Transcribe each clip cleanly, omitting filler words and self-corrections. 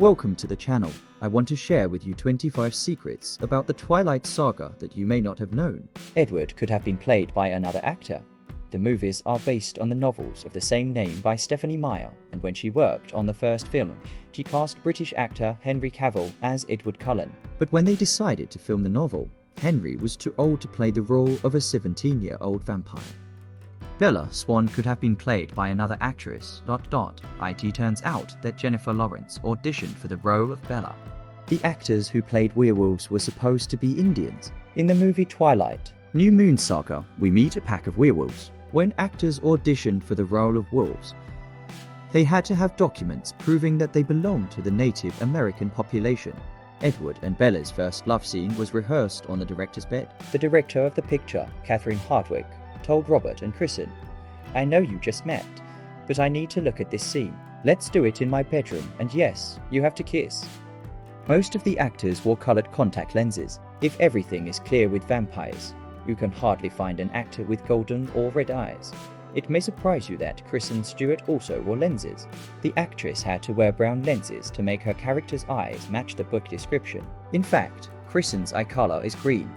Welcome to the channel. I want to share with you 25 secrets about the Twilight saga that you may not have known. Edward could have been played by another actor. The movies are based on the novels of the same name by Stephanie Meyer, and when she worked on the first film, she cast British actor Henry Cavill as Edward Cullen. But when they decided to film the novel, Henry was too old to play the role of a 17-year-old vampire. Bella Swan could have been played by another actress. It turns out that Jennifer Lawrence auditioned for the role of Bella. The actors who played werewolves were supposed to be Indians. In the movie Twilight, New Moon Saga, we meet a pack of werewolves. When actors auditioned for the role of wolves, they had to have documents proving that they belonged to the Native American population. Edward and Bella's first love scene was rehearsed on the director's bed. the director of the picture, Catherine Hardwicke, told Robert and Kristen, "I know you just met, but I need to look at this scene. Let's do it in my bedroom, and yes, you have to kiss." Most of the actors wore colored contact lenses. If everything is clear with vampires, you can hardly find an actor with golden or red eyes. It may surprise you that Kristen Stewart also wore lenses. The actress had to wear brown lenses to make her character's eyes match the book description. In fact, Kristen's eye color is green.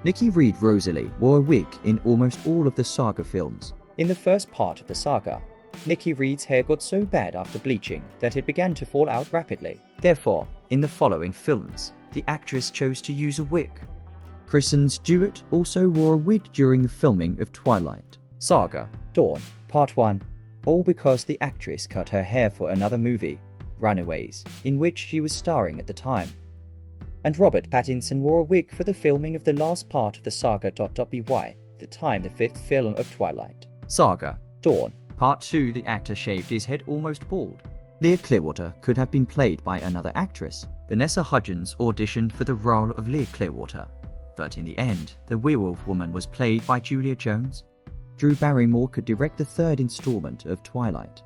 Nikki Reed Rosalie wore a wig in almost all of the saga films. In the first part of the saga, Nikki Reed's hair got so bad after bleaching that it began to fall out rapidly. Therefore, in the following films, the actress chose to use a wig. Kristen Stewart also wore a wig during the filming of Twilight Saga, Dawn, Part 1, all because the actress cut her hair for another movie, Runaways, in which she was starring at the time. And Robert Pattinson wore a wig for the filming of the last part of the saga. By the time the fifth film of Twilight Saga, Dawn, Part 2, the actor shaved his head almost bald. Leah Clearwater could have been played by another actress. Vanessa Hudgens auditioned for the role of Leah Clearwater, but in the end, the werewolf woman was played by Julia Jones. Drew Barrymore could direct the third installment of Twilight.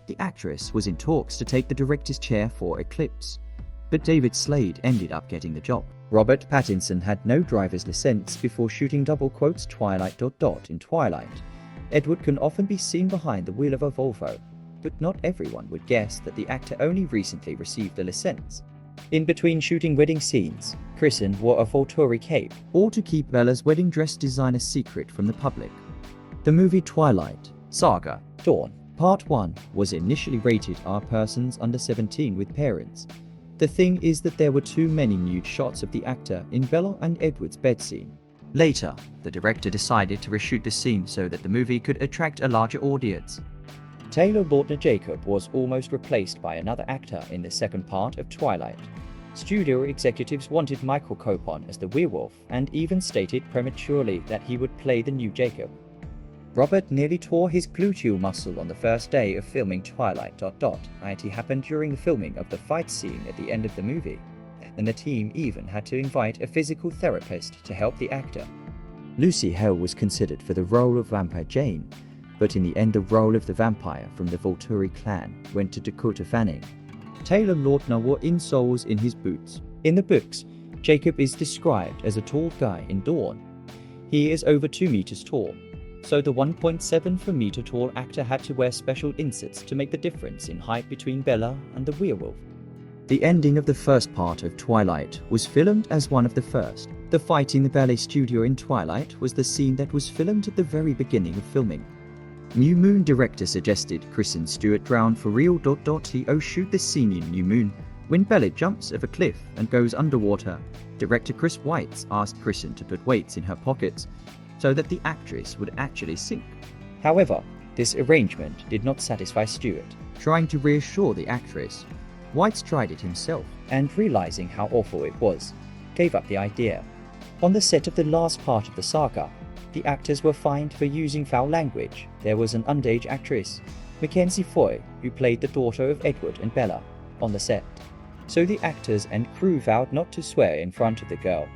The actress was in talks to take the director's chair for Eclipse, but David Slade ended up getting the job. Robert Pattinson had no driver's license before shooting Twilight. In Twilight, Edward can often be seen behind the wheel of a Volvo, but not everyone would guess that the actor only recently received a license. In between shooting wedding scenes, Kristen wore a Volturi cape, all to keep Bella's wedding dress design a secret from the public. The movie Twilight Saga, Dawn, Part 1 was initially rated R persons under 17 with parents. The thing is that there were too many nude shots of the actor in Bella and Edward's bed scene. Later, the director decided to reshoot the scene so that the movie could attract a larger audience. Taylor Lautner Jacob was almost replaced by another actor in the second part of Twilight. Studio executives wanted Michael Copon as the werewolf and even stated prematurely that he would play the new Jacob. Robert nearly tore his gluteal muscle on the first day of filming Twilight. It happened during the filming of the fight scene at the end of the movie, and the team even had to invite a physical therapist to help the actor. Lucy Hale was considered for the role of Vampire Jane, but in the end the role of the vampire from the Volturi clan went to Dakota Fanning. Taylor Lautner wore insoles in his boots. In the books, Jacob is described as a tall guy in Dawn. He is over 2 meters tall, so the 1.7 meter tall actor had to wear special inserts to make the difference in height between Bella and the werewolf. The ending of the first part of Twilight was filmed as one of the first. The fight in the ballet studio in Twilight was the scene that was filmed at the very beginning of filming. New Moon director suggested Kristen Stewart drown for real. To shoot this scene in New Moon, when Bella jumps off a cliff and goes underwater, director Chris Weitz asked Kristen to put weights in her pockets so that the actress would actually sink. However, this arrangement did not satisfy Stewart. Trying to reassure the actress, Weitz tried it himself and realizing how awful it was, gave up the idea. On the set of the last part of the saga, the actors were fined for using foul language. There was an underage actress, Mackenzie Foy, who played the daughter of Edward and Bella, on the set. So the actors and crew vowed not to swear in front of the girl,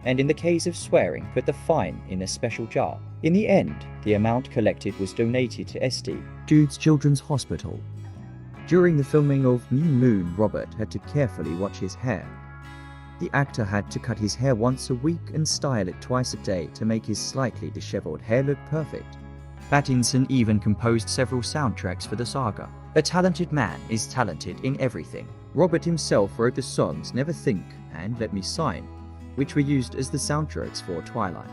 and in the case of swearing put the fine in a special jar. In the end, the amount collected was donated to St. Jude's Children's Hospital. During the filming of New Moon, Robert had to carefully watch his hair. The actor had to cut his hair once a week and style it twice a day to make his slightly disheveled hair look perfect. Pattinson even composed several soundtracks for the saga. A talented man is talented in everything. Robert himself wrote the songs Never Think and Let Me Sign, which were used as the soundtracks for Twilight.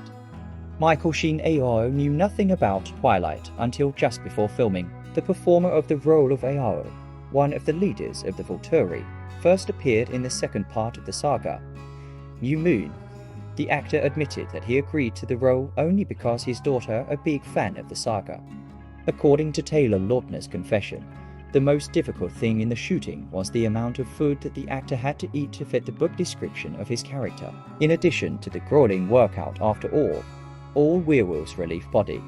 Michael Sheen Ao knew nothing about Twilight until just before filming. The performer of the role of Ao, one of the leaders of the Volturi, first appeared in the second part of the saga. New Moon. The actor admitted that he agreed to the role only because his daughter a big fan of the saga. According to Taylor Lautner's confession, the most difficult thing in the shooting was the amount of food that the actor had to eat to fit the book description of his character, in addition to the grueling workout after all werewolves relief body.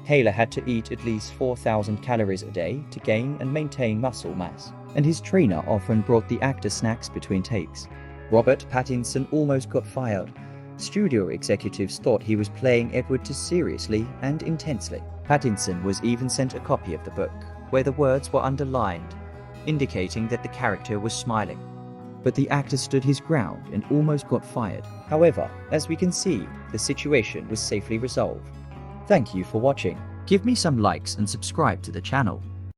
Taylor had to eat at least 4,000 calories a day to gain and maintain muscle mass, and his trainer often brought the actor snacks between takes. Robert Pattinson almost got fired. Studio executives thought he was playing Edward too seriously and intensely. Pattinson was even sent a copy of the book, where the words were underlined, indicating that the character was smiling. But the actor stood his ground and almost got fired. However, as we can see, the situation was safely resolved. Thank you for watching. Give me some likes and subscribe to the channel.